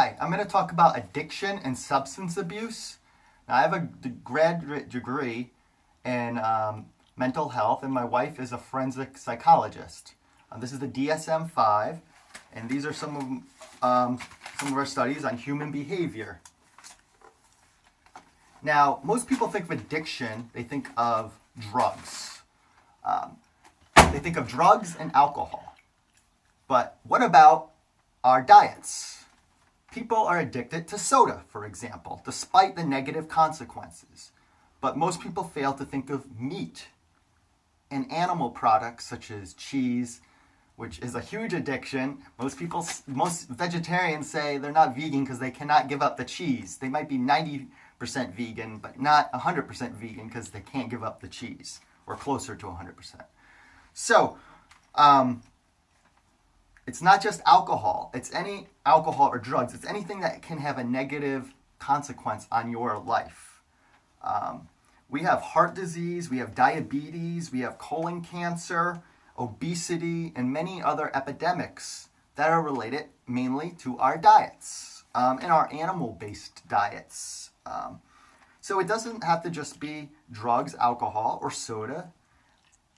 Hi, I'm going to talk about addiction and substance abuse. Now, I have a graduate degree in mental health, and my wife is a forensic psychologist. This is the DSM-5, and these are some of our studies on human behavior. Now, most people think of addiction, they think of drugs. They think of drugs and alcohol. But what about our diets? People are addicted to soda, for example, despite the negative consequences. But most people fail to think of meat and animal products such as cheese, which is a huge addiction. Most vegetarians say they're not vegan because they cannot give up the cheese. They might be 90% vegan, but not 100% vegan because they can't give up the cheese, or closer to 100%. So, it's not just alcohol. It's any alcohol or drugs. It's anything that can have a negative consequence on your life. We have heart disease, we have diabetes, we have colon cancer, obesity, and many other epidemics that are related mainly to our diets and our animal-based diets. So it doesn't have to just be drugs, alcohol, or soda.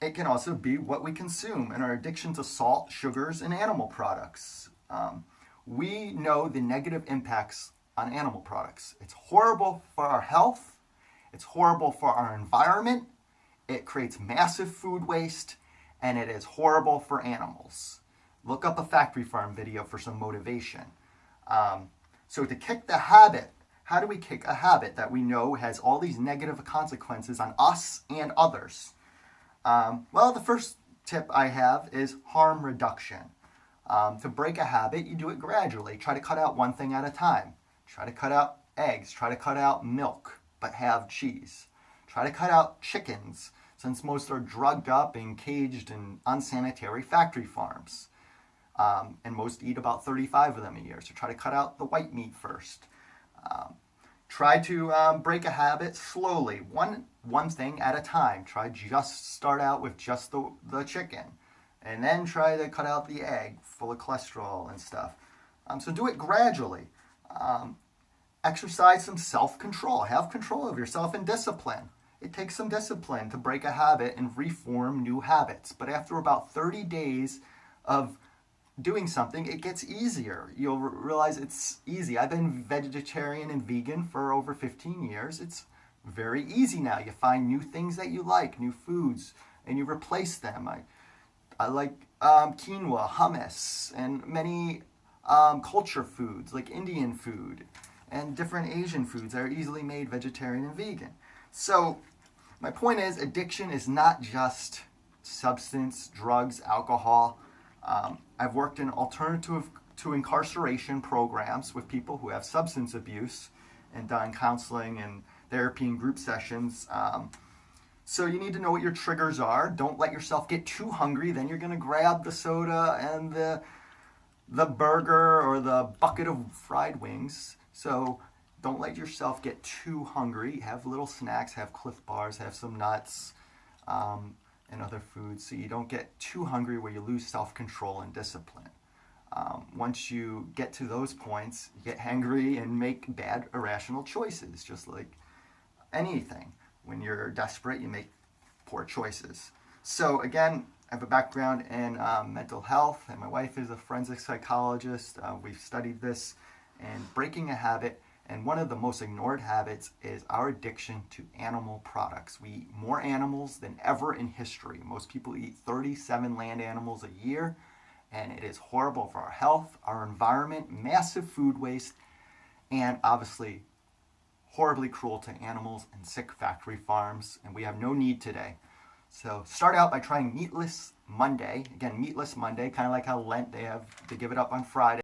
It can also be what we consume and our addiction to salt, sugars, and animal products. We know the negative impacts on animal products. It's horrible for our health. It's horrible for our environment. It creates massive food waste, and it is horrible for animals. Look up a factory farm video for some motivation. So to kick the habit, how do we kick a habit that we know has all these negative consequences on us and others? Well, the first tip I have is harm reduction. To break a habit, you do it gradually. Try to cut out one thing at a time. Try to cut out eggs. Try to cut out milk, but have cheese. Try to cut out chickens, since most are drugged up and caged in unsanitary factory farms. And most eat about 35 of them a year. So try to cut out the white meat first. Try to break a habit slowly, one thing at a time. Try just start out with just the chicken, and then try to cut out the egg full of cholesterol and stuff. So do it gradually. Exercise some self-control. Have control of yourself and discipline. It takes some discipline to break a habit and reform new habits. But after about 30 days of doing something, it gets easier. You'll realize it's easy. I've been vegetarian and vegan for over 15 years. It's very easy now. You find new things that you like, new foods, and you replace them. I like quinoa, hummus, and many culture foods like Indian food and different Asian foods that are easily made vegetarian and vegan. So my point is, addiction is not just substance, drugs, alcohol. I've worked in alternative to incarceration programs with people who have substance abuse and done counseling and therapy and group sessions. So you need to know what your triggers are. Don't let yourself get too hungry. Then you're going to grab the soda and the burger or the bucket of fried wings. So don't let yourself get too hungry. Have little snacks, have Cliff Bars, have some nuts, and other foods, so you don't get too hungry where you lose self-control and discipline. Once you get to those points, you get hangry and make bad, irrational choices, just like anything. When you're desperate, you make poor choices. So again, I have a background in mental health, and my wife is a forensic psychologist. We've studied this, and breaking a habit. And one of the most ignored habits is our addiction to animal products. We eat more animals than ever in history. Most people eat 37 land animals a year, and it is horrible for our health, our environment, massive food waste, and obviously horribly cruel to animals and sick factory farms, and we have no need today. So start out by trying Meatless Monday. Again, Meatless Monday, kind of like how Lent, they give it up on Friday.